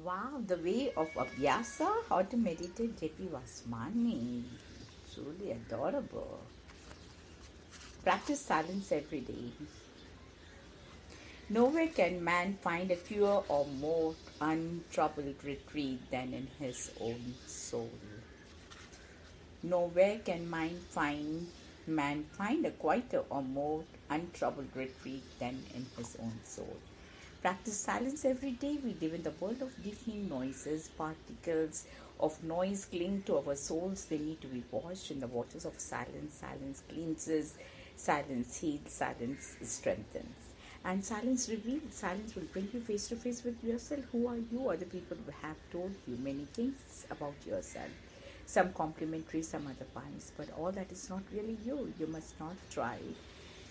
Wow, the way of Abhyasa, how to meditate, J.P. Vasmani. Truly adorable. Practice silence every day. Nowhere can man find a purer or more untroubled retreat than in his own soul. Nowhere can man find a quieter or more untroubled retreat than in his own soul. Practice silence every day. We live in the world of deafening noises. Particles of noise cling to our souls. They need to be washed in the waters of silence. Silence cleanses, silence heals, silence strengthens. And silence reveals. Silence will bring you face to face with yourself. Who are you? Other people have told you many things about yourself. Some complimentary, some otherwise. But all that is not really you. You must not try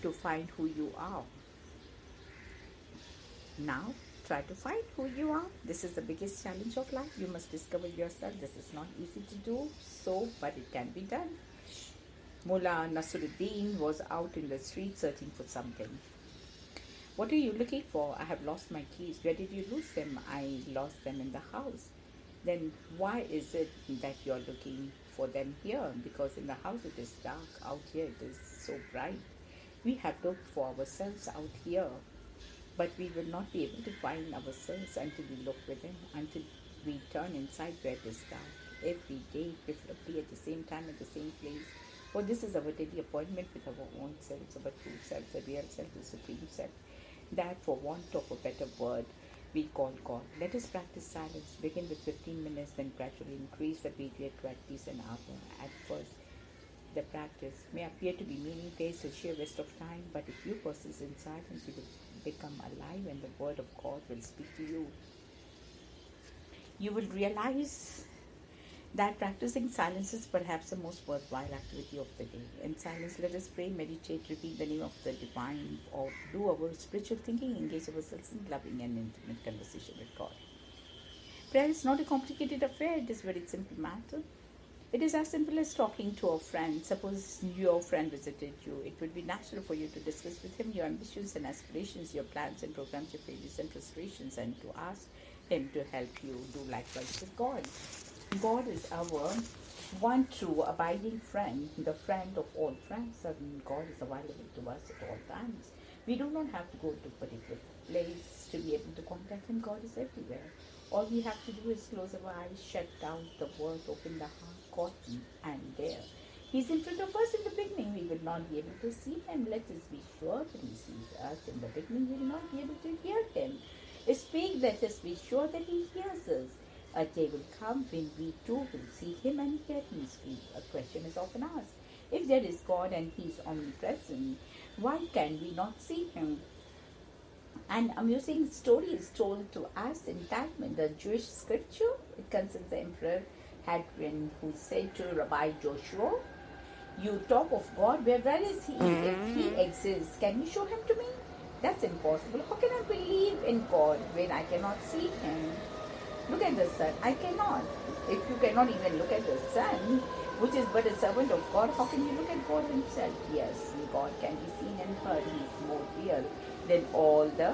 to find who you are. Now, try to find who you are. This is the biggest challenge of life. You must discover yourself. This is not easy to do, but it can be done. Mullah Nasruddin was out in the street searching for something. What are you looking for? I have lost my keys. Where did you lose them? I lost them in the house. Then why is it that you're looking for them here? Because in the house it is dark. Out here it is so bright. We have looked for ourselves out here, but we will not be able to find ourselves until we look within, until we turn inside where it is dark. Every day, preferably at the same time, at the same place. For this is our daily appointment with our own selves, our true self, the real self, the supreme self. That, for want of a better word, we call God. Let us practice silence. Begin with 15 minutes, then gradually increase the period to at least an hour. At first, the practice may appear to be meaningless, a sheer waste of time, but if you persist in silence, you will become alive and the word of God will speak to you. You will realize that practicing silence is perhaps the most worthwhile activity of the day. In silence, let us pray, meditate, repeat the name of the divine, or do our spiritual thinking, engage ourselves in loving and intimate conversation with God. Prayer is not a complicated affair, it is a very simple matter. It is as simple as talking to a friend. Suppose your friend visited you. It would be natural for you to discuss with him your ambitions and aspirations, your plans and programs, your failures and frustrations, and to ask him to help you do likewise with God. God is our one true abiding friend, the friend of all friends, and God is available to us at all times. We do not have to go to a particular place to be able to contact him. God is everywhere. All we have to do is close our eyes, shut down the world, open the heart, cotton, and there. He's in front of us in the beginning. We will not be able to see him. Let us be sure that he sees us. In the beginning, we will not be able to hear him. Speak, let us be sure that he hears us. A day will come when we too will see him and hear him speak. A question is often asked. If there is God and he is omnipresent, why can we not see him? An amusing story is told to us in Talmud, the Jewish scripture. It concerns the Emperor Hadrian, who said to Rabbi Joshua, "You talk of God, where is he? If he exists, can you show him to me?" "That's impossible. How can I believe in God when I cannot see him?" "Look at the sun." "I cannot." "If you cannot even look at the sun, which is but a servant of God, how can you look at God himself?" Yes, God can be seen and heard. He is more real than all the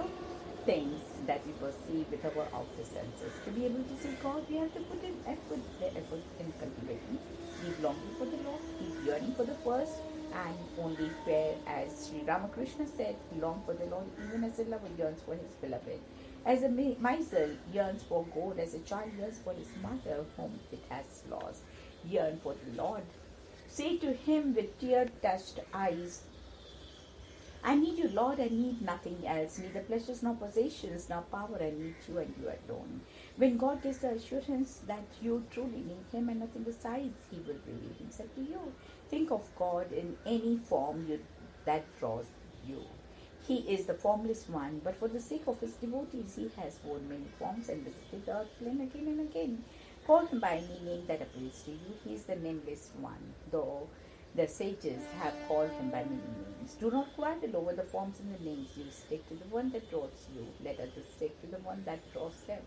things that we perceive with our outer senses. To be able to see God, we have to put in effort, the effort in cultivating, keep longing for the Lord, keep yearning for the first, and only where, as Sri Ramakrishna said, long for the Lord, even as a lover yearns for his beloved. As a miser yearns for gold, as a child yearns for his mother, whom it has lost. Yearn for the Lord. Say to him with tear-touched eyes, "I need you, Lord, I need nothing else, neither pleasures nor possessions nor power, I need you and you alone." When God gives the assurance that you truly need him and nothing besides, he will reveal himself to you. Think of God in any form that draws you. He is the formless one, but for the sake of his devotees, he has worn many forms and visited the earth plane again and again. Call him by any name that appeals to you. He is the nameless one, though the sages have called him by many names. Do not quarrel over the forms and the names. You stick to the one that draws you. Let others stick to the one that draws them.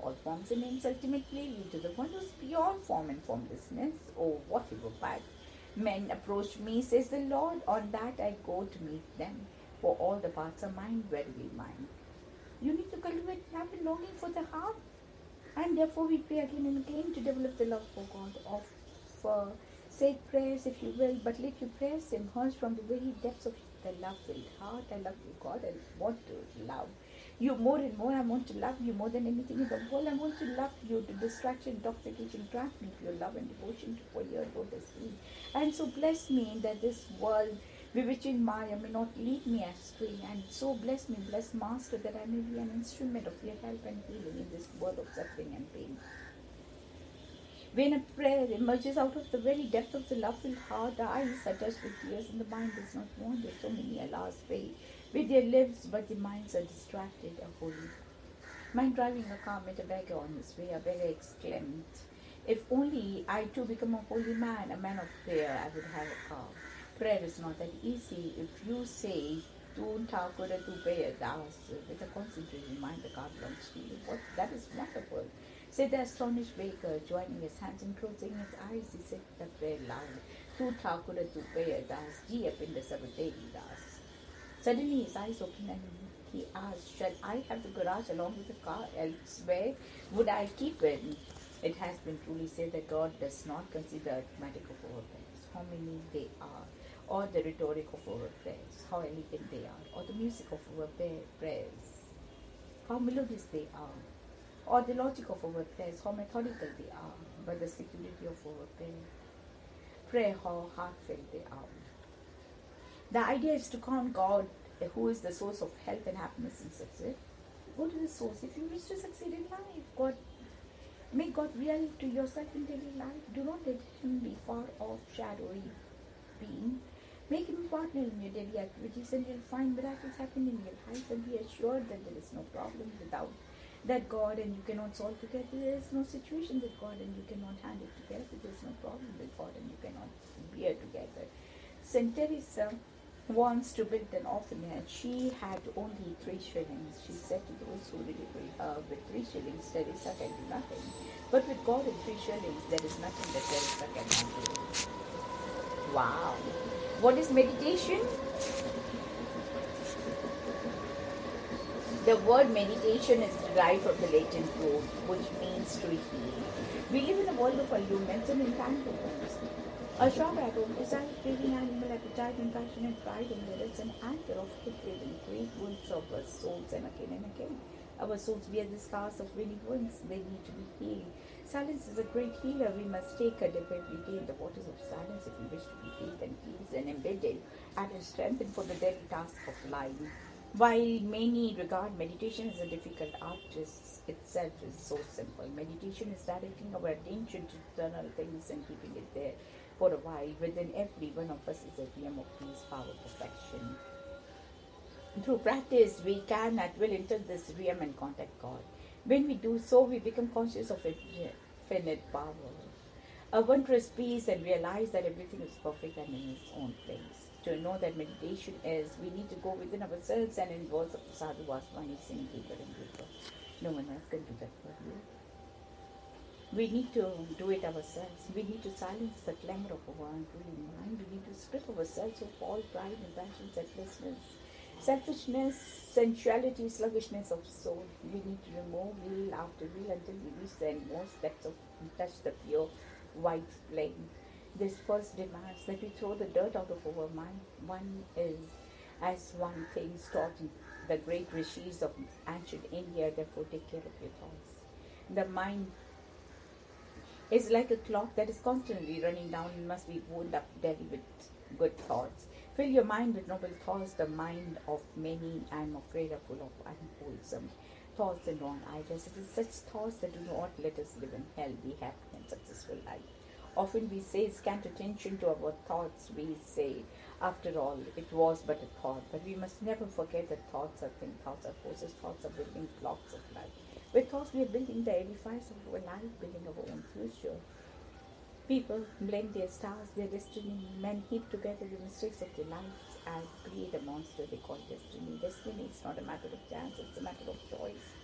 All forms and names ultimately lead to the one who is beyond form and formlessness. Oh, what a path! Men approach me, says the Lord. On that I go to meet them. For all the paths are mine, verily mine. You need to cultivate love and longing for the heart. And therefore, we pray again and again to develop the love for God. Of say prayers, if you will, but let your prayers emerge from the very depths of the love-filled heart. I love you, God. I want to love you more and more. I want to love you more than anything in the world. I want to love you to distraction, intoxication. Grant me your love and devotion to for your lotus feet. And so bless me that this world bewitching Maya may not lead me astray. And so bless me, bless Master, that I may be an instrument of your help and healing in this world of suffering and pain. When a prayer emerges out of the very depth of the love-filled heart, the eyes are touched with tears and the mind does not wander. So many, alas, pray with their lips, but their minds are distracted or holy. Mind driving a car met a beggar on his way. A beggar exclaimed, "If only I too become a holy man, a man of prayer, I would have a car." Prayer is not that easy. If you say, "Tu Thakur tu prayer das," with a concentrated mind, the car belongs to you. That is wonderful. Said the astonished baker, joining his hands and closing his eyes, he said the prayer loud. "Tu Thakur tu prayer das, ji apinda sabateri das." Suddenly his eyes opened and he asked, "Shall I have the garage along with the car? Elsewhere would I keep it?" It has been truly said that God does not consider arithmetic of our prayers, how many they are, or the rhetoric of our prayers, how elegant they are, or the music of our prayers, how melodious they are, or the logic of our prayers, how methodical they are, but the security of our prayer, how heartfelt they are. The idea is to count God, who is the source of health and happiness and success. Go to the source. If you wish to succeed in life, make God real to yourself in daily life. Do not let Him be far off, shadowy being. Make Him a partner in your daily activities, and you'll find miracles happen in your life. And be assured that there is no problem without that God and you cannot solve together. There is no situation with God and you cannot handle together. There is no problem with God and you cannot bear together. Saint Teresa wants to build an orphanage. She had only 3 shillings. She said to those who ridiculed her, "With 3 shillings, Teresa can do nothing. But with God and 3 shillings, there is nothing that Teresa cannot do." Wow. What is meditation? The word meditation is derived from the Latin root, which means to heal. We live in a world of allurements and entanglements. A sharp arrow, desire, craving, animal appetite, and passion and pride and merits, an anchor of hatred and great wounds of our souls, and again. Our souls bear the scars of many wounds. They need to be healed. Silence is a great healer. We must take a dip every day in the waters of silence if we wish to be healed and pleased and embedded and strengthened for the daily task of life. While many regard meditation as a difficult art, itself is so simple. Meditation is directing our attention to eternal things and keeping it there for a while. Within every one of us is a realm of peace, power, perfection. Through practice, we can at will enter this realm and contact God. When we do so, we become conscious of infinite power, a wondrous peace, and realize that everything is perfect and in its own place. To know that meditation is, we need to go within ourselves and in words of Sadhu Vaswani, sing deeper and deeper. No one else can do that for you. We need to do it ourselves. We need to silence the clamor of our unruly mind. We need to strip ourselves of all pride and passion, selfishness, sensuality, sluggishness of soul. We need to remove wheel after wheel until we reach the inmost depths of and touch the pure white flame. This first demands that we throw the dirt out of our mind. One is, as one thing taught in the great rishis of ancient India, therefore take care of your thoughts. The mind is like a clock that is constantly running down and must be wound up daily with good thoughts. Fill your mind with noble thoughts. The mind of many, I am afraid, are full of unwholesome thoughts and wrong ideas. It is such thoughts that do not let us live in healthy, happy, and successful life. Often we say scant attention to our thoughts. We say, after all, it was but a thought. But we must never forget that thoughts are things, thoughts are forces, thoughts are building blocks of life. With thoughts, we are building the edifice of our life, building our own future. People blend their stars, their destiny. Men heap together the mistakes of their lives and create a monster they call destiny. Destiny is not a matter of chance, it's a matter of choice.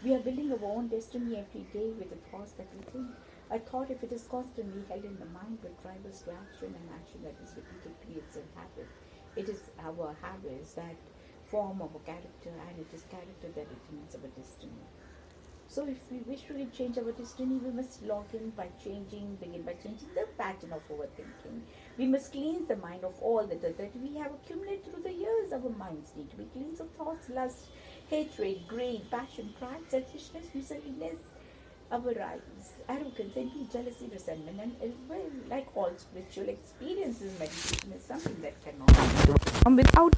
We are building our own destiny every day with the thoughts that we think. A thought, if it is constantly held in the mind, will drive us to action, and action that is repeated creates a habit. It is our habits that form our character, and it is character that determines our destiny. So if we wish to change our destiny, we must begin by changing the pattern of overthinking. We must cleanse the mind of all the dirt that we have accumulated through the years. Our minds need to be cleansed of thoughts, lust, hatred, greed, passion, pride, selfishness, miserliness, avarice, arrogance, envy, jealousy, resentment, and as well, like all spiritual experiences, meditation is something that cannot be overcome without.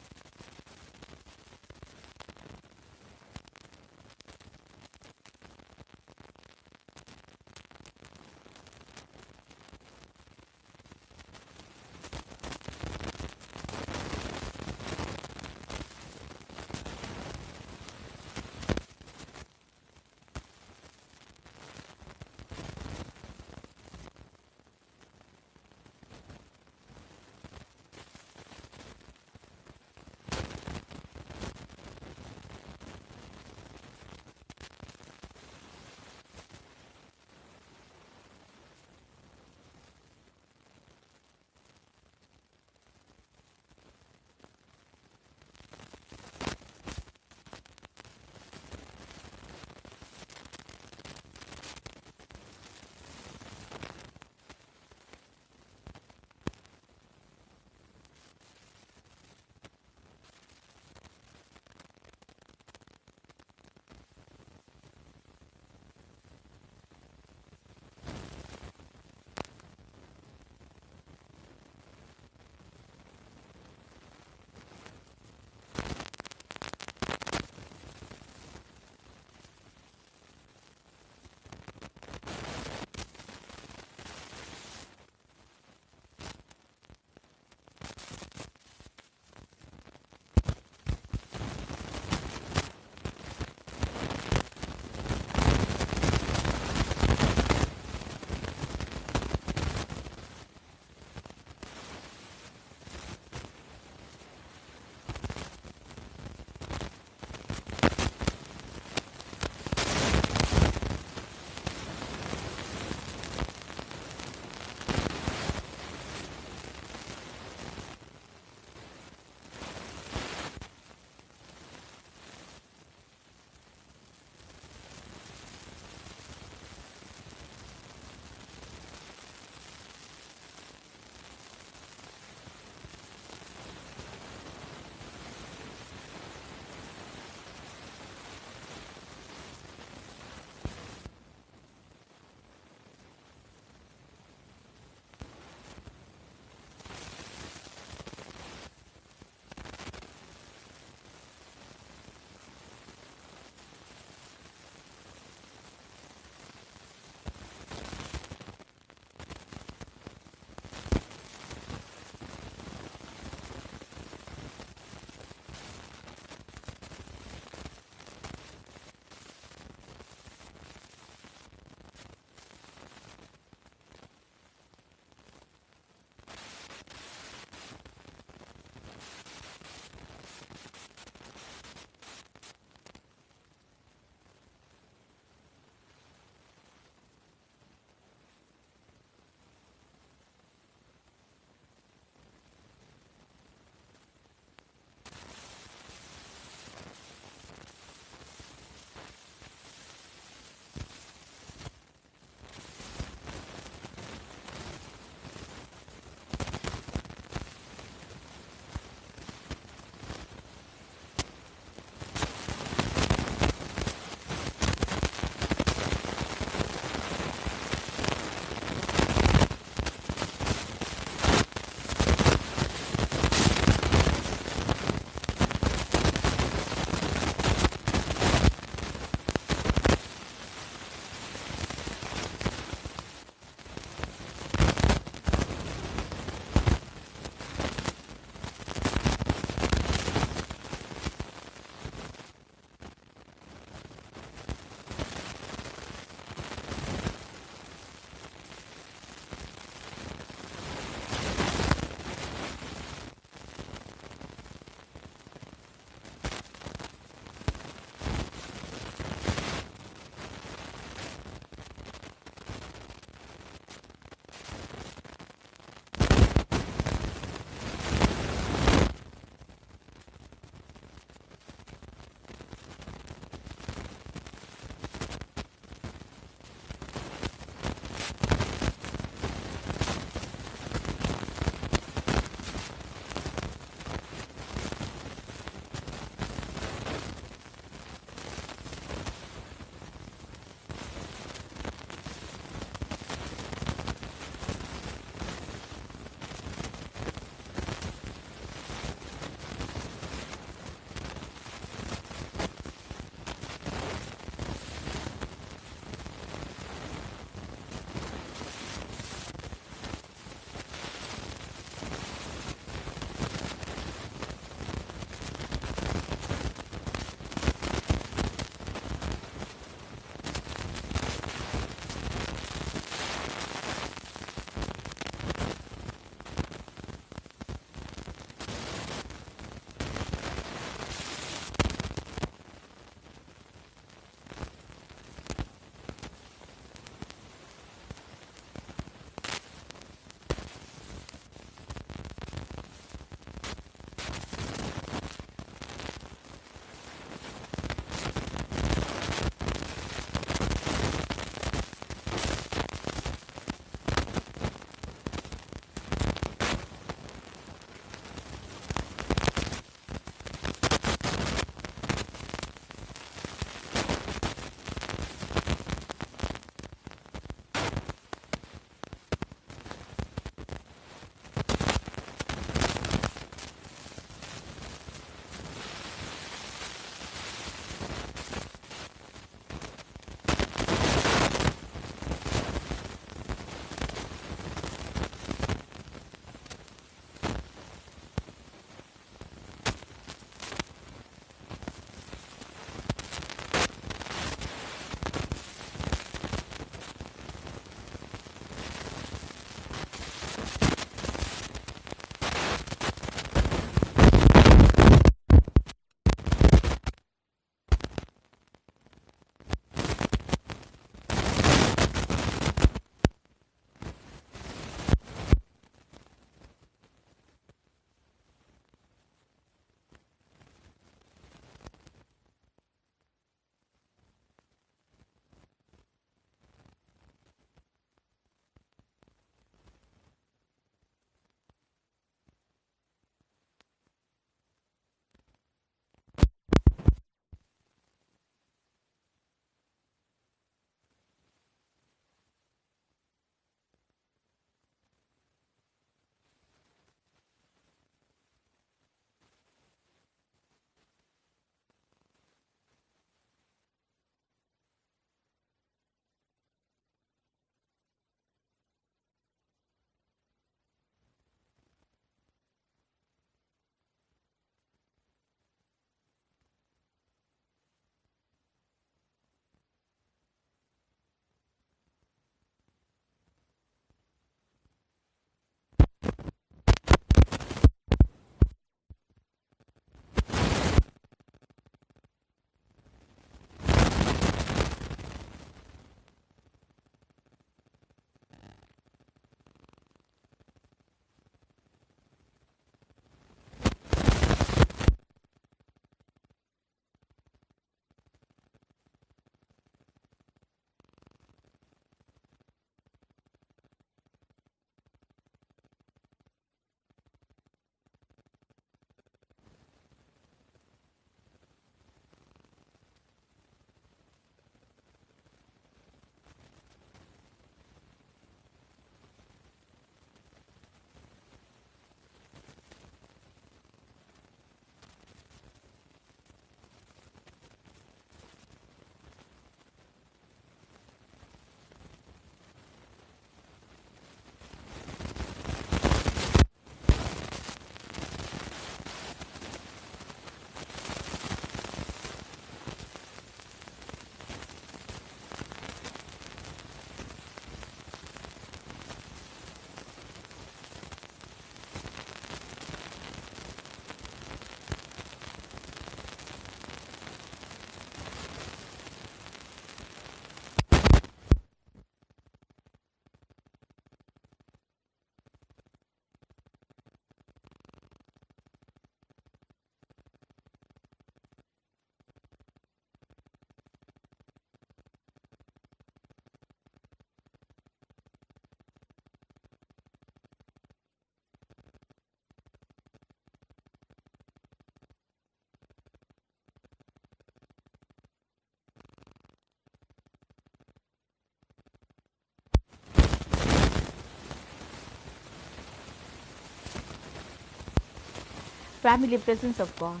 family presence of God.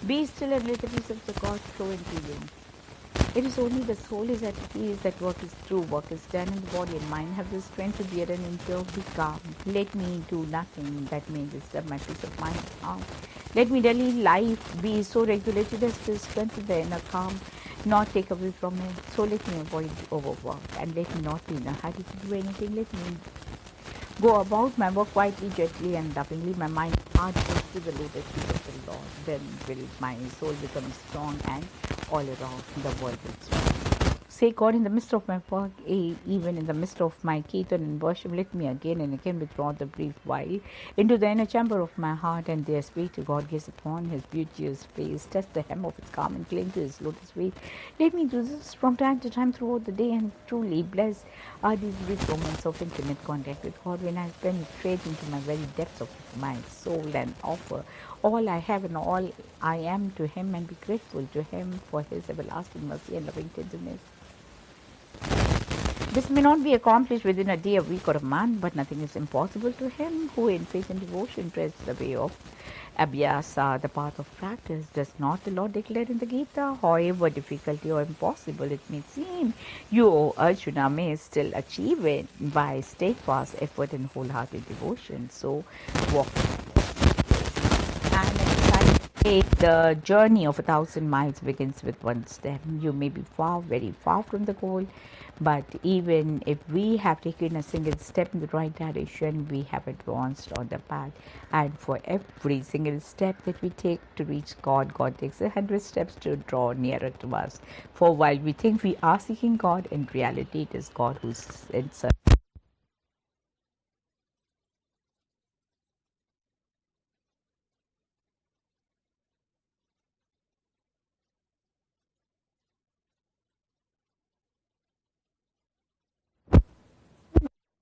Be still and let the peace of the God flow into you. It is only the soul is at peace that work is true, work is done, and the body and mind have the strength to bear and endure. Be calm. Let me do nothing that may disturb my peace of mind and heart. Let me daily life be so regulated as to strengthen the inner calm, not take away from it. So let me avoid overwork and let me not be in a hurry to do anything. Let me go about my work quietly, gently, and lovingly. My mind and heart goes to the lotus feet of the Lord. Then will my soul become strong, and all around the world will thrive. Say, God, in the midst of my work, even in the midst of my kirtan and worship, let me again and again withdraw the brief while into the inner chamber of my heart, and there speak to God, gaze upon His beauteous face, touch the hem of His garment, cling to His lotus feet. Let me do this from time to time throughout the day, and truly blessed are these brief moments of intimate contact with God when I penetrate into my very depths of my soul and offer all I have and all I am to Him, and be grateful to Him for His everlasting mercy and loving tenderness. This may not be accomplished within a day, a week, or a month, but nothing is impossible to him who in faith and devotion treads the way of abhyasa, the path of practice. Does not the Lord declare in the Gita, however difficulty or impossible it may seem, you, O Arjuna, may still achieve it by steadfast effort and wholehearted devotion. So walk. And as I say, the journey of 1,000 miles begins with one step. You may be far, very far from the goal, but even if we have taken a single step in the right direction, we have advanced on the path. And for every single step that we take to reach God, God takes 100 steps to draw nearer to us. For while we think we are seeking God, in reality it is God who's in search.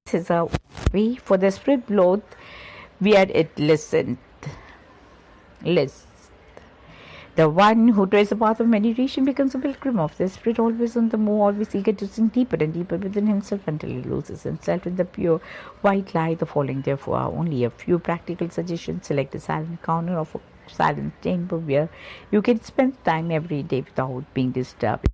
This is a way for the spirit blow where it list. The one who treads the path of meditation becomes a pilgrim of the spirit, always on the move, always eager to sink deeper and deeper within himself until he loses himself in the pure white light. The following, therefore, are only a few practical suggestions. Select a silent corner of a silent chamber where you can spend time every day without being disturbed.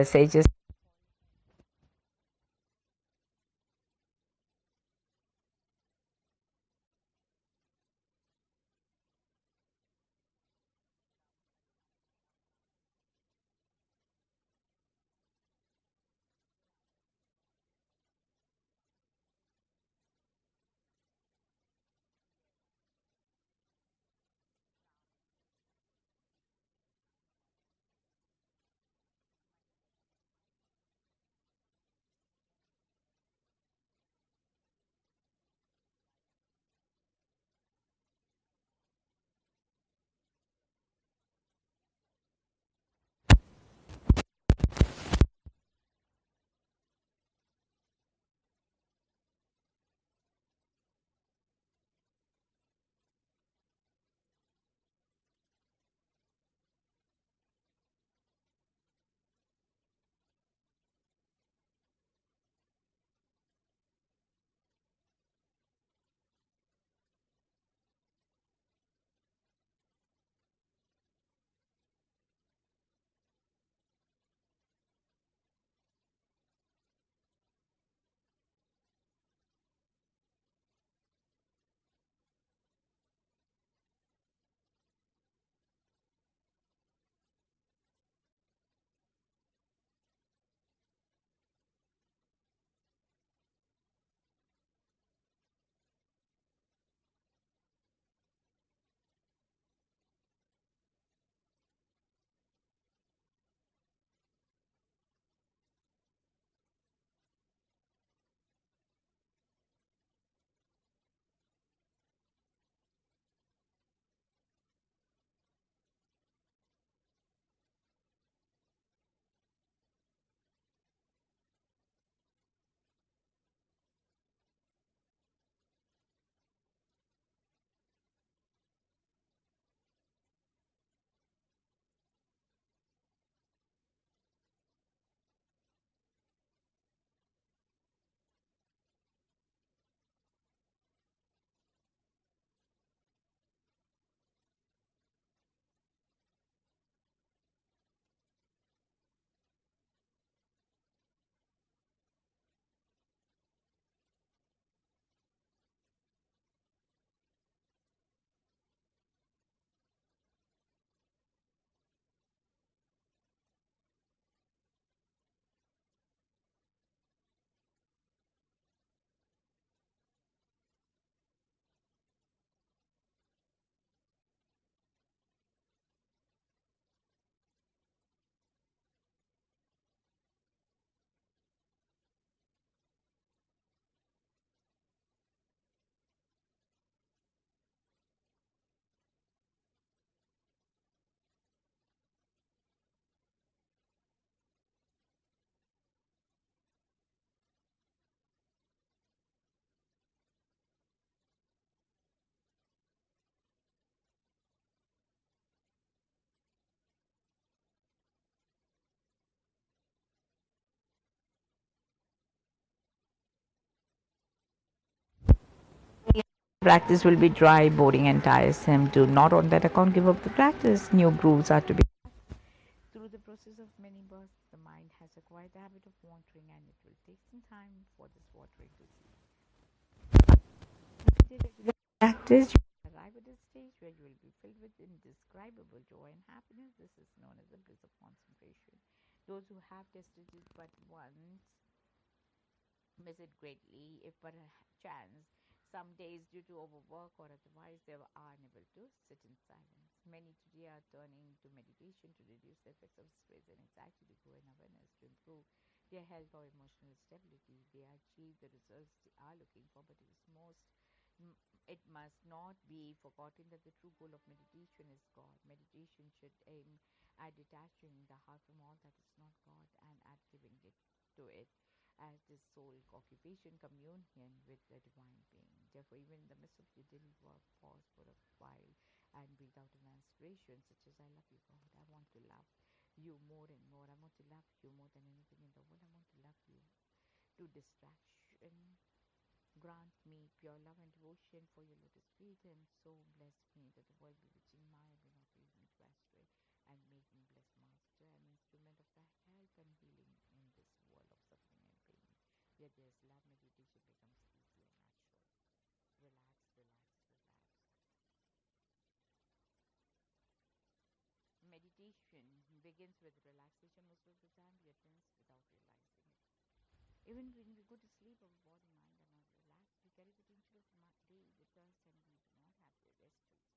sages. Practice will be dry, boring, and tiresome. Do not on that account give up the practice. New grooves are to be. Through the process of many births, the mind has acquired the habit of wandering, and it will take some time for this wandering to cease. With regular practice, you will arrive at a stage where you will be filled with indescribable joy and happiness. This is known as the bliss of concentration. Those who have tested it but once miss it greatly if by chance some days due to overwork or otherwise they are unable to sit in silence. Many today are turning to meditation to reduce the effects of stress and anxiety, to grow in awareness, to improve their health or emotional stability. They achieve the results they are looking for, but it must not be forgotten that the true goal of meditation is God. Meditation should aim at detaching the heart from all that is not God and at giving it to it as the sole occupation, communion with the divine being. Therefore, even in the midst of your daily work, pause for a while and breathe out an aspiration such as, I love you, God. I want to love you more and more. I want to love you more than anything in the world. I want to love you to distraction. Grant me pure love and devotion for your lotus feet, and so bless me that the world bewitching Maya may not lead me to astray, and make me blessed master, an instrument of thy help and healing in this world of suffering and pain. Where there's love, meditation becomes easy and natural. Relax, relax, relax. Meditation begins with relaxation. Most of the time we are tense without realizing it. Even when we go to sleep, our body, mind are not relaxed. We carry the tension of the day with us and we do not have the restful sleep.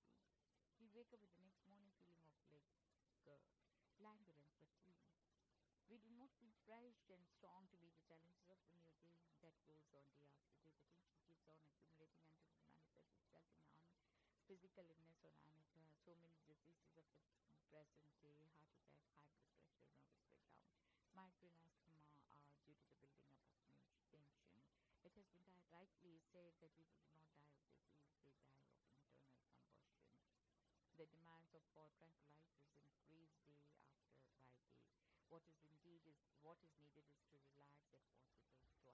We wake up with the next morning feeling of uh, languor and fatigue. We do not feel fresh and strong to meet the challenges of the new day that goes on day after day. The tension keeps on accumulating until it manifests itself in physical illness or so many diseases of the present day: heart attack, high blood pressure, nervous breakdown, migraine, asthma are due to the building up of tension. It has been rightly said that people do not die of disease, they die of internal combustion. The demands of for tranquilizers increase day after by day. What is needed is to relax if possible twice.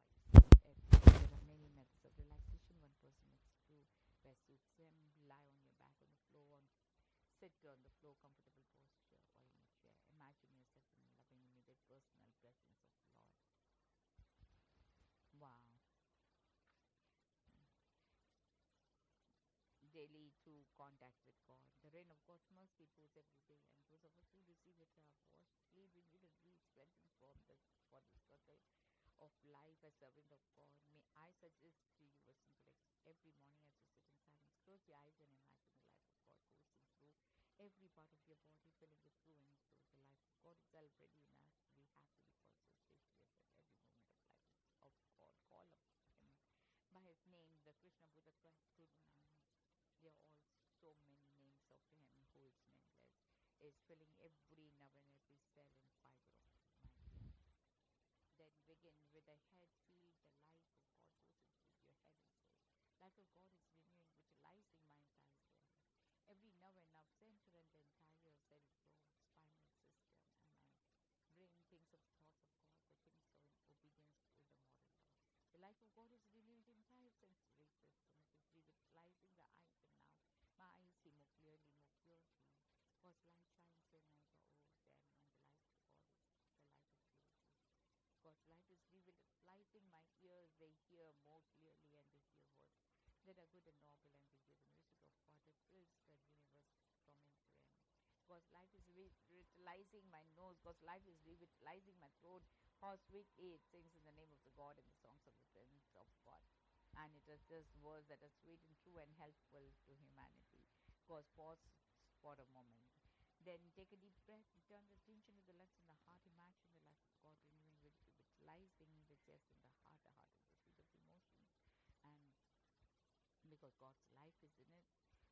There are many methods of relaxation. One person must do best suits them. Lie on your back on the floor, sit on the floor, comfortable posture, or in a chair. Imagine yourself in a loving, immediate, personal presence of the Lord. Wow. Daily through contact with God. The rain of God's mercy pours every day, and those of us who receive it are washed, clean, renewed, and strengthened for the circle of life as servant of God. May I suggest to you a simple every morning as you sit in silence, close your eyes and imagine the life of God coursing through every part of your body, filling it through and through. The life of God is already in us. We have to be conscious, say to yourself, every moment of life is of God. Call upon Him by His name, the Krishna, Buddha, Christ, Guru Nanak. There are all so many names of Him who is nameless, is filling every nerve and every cell and fiber of my being. Then begin with the head. Feel the life of God coursing through your head and say, life of God is renewing, vitalizing my entire body. Every nerve center and the entire cerebral spinal system, and my brain thinks of the thoughts of God, the things of obedience to the moral law. The life of God is renewing the entire sensory system. It is revitalizing the eyes, and now my eyes see more clearly, more purely. God's light shines in as then, and the light of God is the light of purity. God's light is revitalizing my ears. They hear more clearly and they hear words that are good and noble, and they hear the music of God that fills the universe from end to end. God's life is revitalizing my nose. God's life is revitalizing my throat. How sweetly it sings in the name of the God and the songs of the friends of God. And it is just words that are sweet and true and helpful to humanity. God's pause for a moment. Then take a deep breath, return the attention to the lungs and the heart. Imagine the life of God renewing, revitalizing the chest and the heart. The heart is the seat of emotions. And because God's life is in it,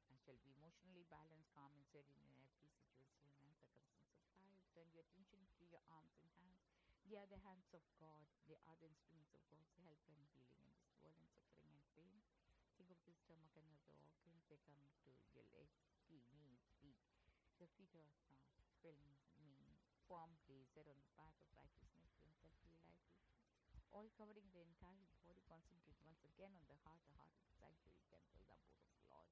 and shall be emotionally balanced, calm, and serene in every situation and circumstance of life. Turn your attention to your arms and hands. They are the hands of God. They are the instruments of God's help and healing in this world and suffering and pain. Think of the stomach and other organs. They come to your legs, knees, feet. The feet are filming, firmly set on the path of righteousness and self-realization, all covering the entire body. Concentrate once again on the heart. The heart is the sanctuary temple, the abode of the Lord.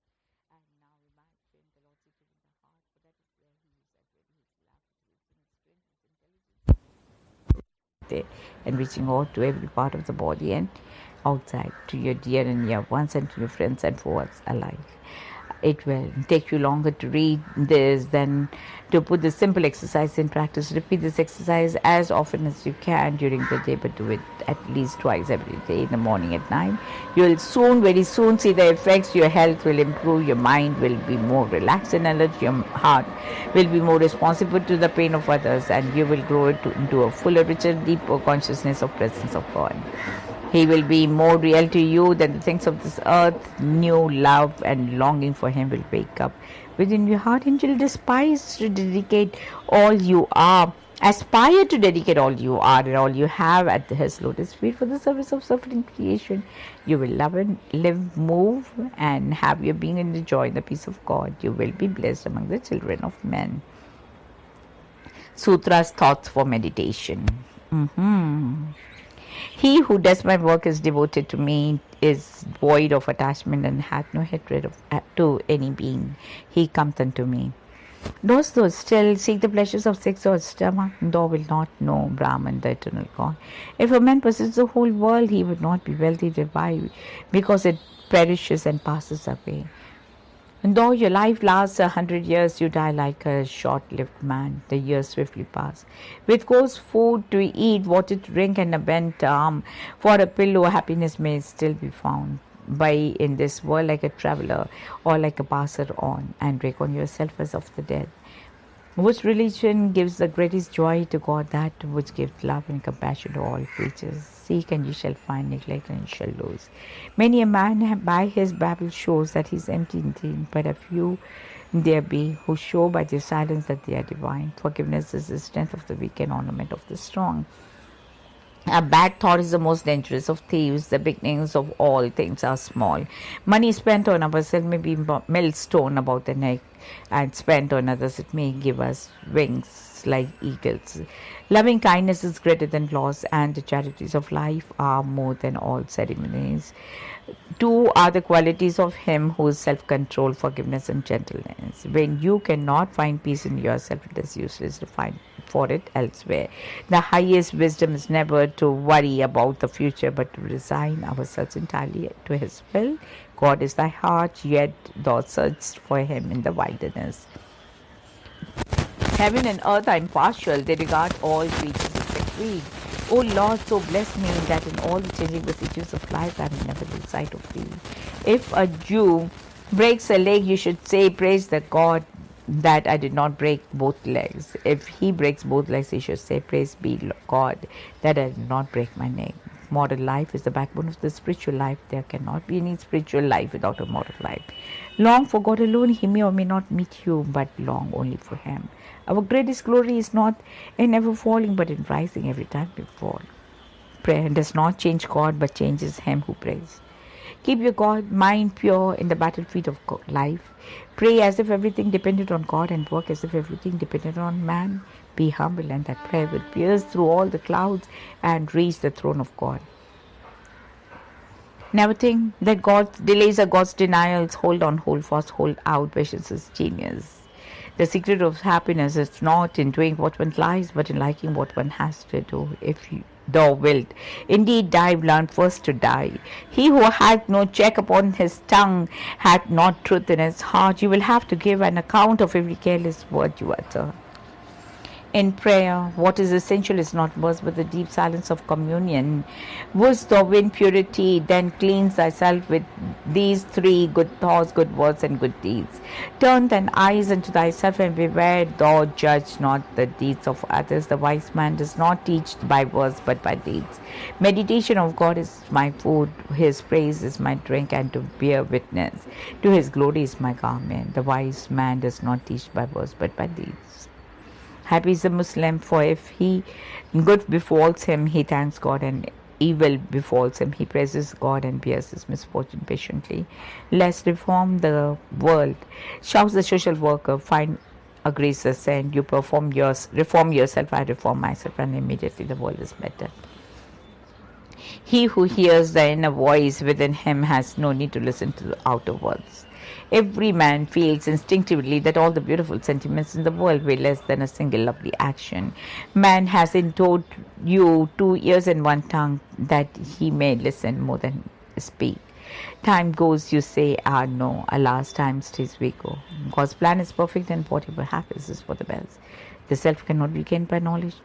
And now imagine the Lord seated in the heart, for that is where He is already. His love, His wisdom, His strength, His intelligence, and reaching out to every part of the body and outside, to your dear and near ones and to your friends and foes alike. It will take you longer to read this than to put this simple exercise in practice. Repeat this exercise as often as you can during the day, but do it at least twice every day, in the morning, at night. You'll very soon see the effects. Your health will improve, your mind will be more relaxed and alert, your heart will be more responsive to the pain of others, and you will grow into a fuller, richer, deeper consciousness of presence of God. He will be more real to you than the things of this earth. New love and longing for Him will wake up within your heart, and you'll despise to dedicate all you are. Aspire to dedicate all you are and all you have at His lotus feet for the service of suffering creation. You will love and live, move, and have your being in the joy and the peace of God. You will be blessed among the children of men. Sutras, thoughts for meditation. He who does my work is devoted to me, is void of attachment, and hath no hatred to any being. He cometh unto me. Dost thou still seek the pleasures of sex or stomach? Thou wilt not know Brahman, the eternal God. If a man possesses the whole world, he would not be wealthy thereby, because it perishes and passes away. And though your life lasts 100 years, you die like a short-lived man. The years swiftly pass. With coarse food to eat, water to drink, and a bent arm for a pillow, happiness may still be found. By in this world like a traveler or like a passer on, and reckon yourself as of the dead. Which religion gives the greatest joy to God? That which gives love and compassion to all creatures. Seek and you shall find, neglect and you shall lose. Many a man by his babble shows that he is empty indeed, but a few there be who show by their silence that they are divine. Forgiveness is the strength of the weak and ornament of the strong. A bad thought is the most dangerous of thieves. The beginnings of all things are small. Money spent on ourselves may be millstone about the neck, and spent on others it may give us wings like eagles. Loving kindness is greater than laws, and the charities of life are more than all ceremonies. Two are the qualities of him who is self-control, forgiveness and gentleness. When you cannot find peace in yourself, it is useless to find for it elsewhere. The highest wisdom is never to worry about the future, but to resign ourselves entirely to his will. God is thy heart, yet thou searchest for him in the wilderness. Heaven and earth are impartial, they regard all creatures except we. O Lord, so bless me that in all the changing vicissitudes of life I may never lose sight of thee. If a Jew breaks a leg, you should say, praise the God that I did not break both legs. If he breaks both legs, he should say, praise be God that I did not break my neck. Modern life is the backbone of the spiritual life. There cannot be any spiritual life without a modern life. Long for God alone, he may or may not meet you, but long only for him. Our greatest glory is not in never falling, but in rising every time we fall. Prayer does not change God, but changes him who prays. Keep your God mind pure in the battlefield of life. Pray as if everything depended on God, and work as if everything depended on man. Be humble, and that prayer will pierce through all the clouds and reach the throne of God. Never think that God's delays are God's denials. Hold on, hold fast, hold out. Patience is genius. The secret of happiness is not in doing what one likes, but in liking what one has to do. If thou wilt indeed die, learn first to die. He who hath no check upon his tongue hath not truth in his heart. You will have to give an account of every careless word you utter. In prayer, what is essential is not words, but the deep silence of communion. Wouldst thou win purity, then cleanse thyself with these three: good thoughts, good words, and good deeds. Turn thine eyes unto thyself, and beware thou judge not the deeds of others. The wise man does not teach by words, but by deeds. Meditation of God is my food, his praise is my drink, and to bear witness to his glory is my garment. The wise man does not teach by words, but by deeds. Happy is the Muslim, for if good befalls him, he thanks God, and evil befalls him, he praises God and bears his misfortune patiently. Let's reform the world, shouts the social worker. Find agrees the saint. You reform yourself, I reform myself, and immediately the world is better. He who hears the inner voice within him has no need to listen to the outer words. Every man feels instinctively that all the beautiful sentiments in the world weigh less than a single lovely action. Man has endowed you 2 ears and 1 tongue that he may listen more than speak. Time goes, you say, no, alas, time stays, we go. God's plan is perfect, and whatever happens is for the best. The self cannot be gained by knowledge.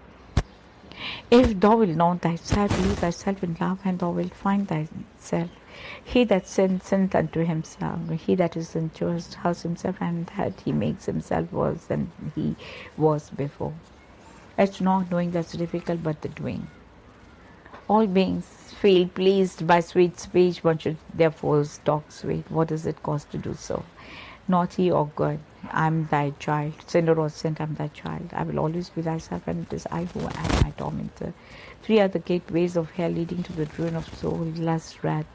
If thou wilt know thyself, lose thyself in love, and thou wilt find thyself. He that sins, sinneth unto himself. He that is unjust hurts himself, and that he makes himself worse than he was before. It's not knowing that's difficult, but the doing. All beings feel pleased by sweet speech. One should therefore talk sweet. What does it cost to do so? Naughty or good, I am thy child. Sinner or saint, I am thy child. I will always be thyself, and it is I who am my tormentor. 3 are the gateways of hell, leading to the ruin of soul: lust, wrath,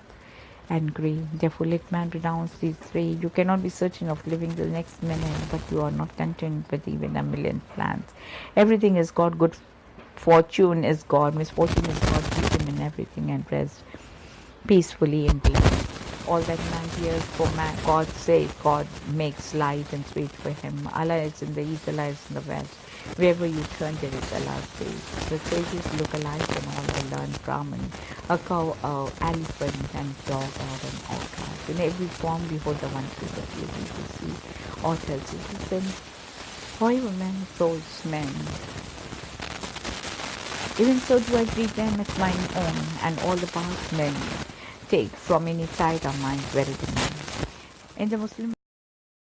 and greed. Therefore let man renounce these 3. You cannot be certain of living the next minute, but you are not content with even a million plans. Everything is God. Good fortune is God. Misfortune is God. Keep him in everything, and rest peacefully in peace. all that man hears for man, God's sake, God makes light and sweet for him. Allah is in the east, Allah is in the west. Wherever you turn, there is Allah's face. The sages look alike and all they learn Brahman. A cow, elephant and dog or an orca. In every form, behold the one true that you need to see. Or tells you, listen, however man souls men, even so do I greet them as mine own, and all the paths men take from any side are mine, wherever men. In the Muslim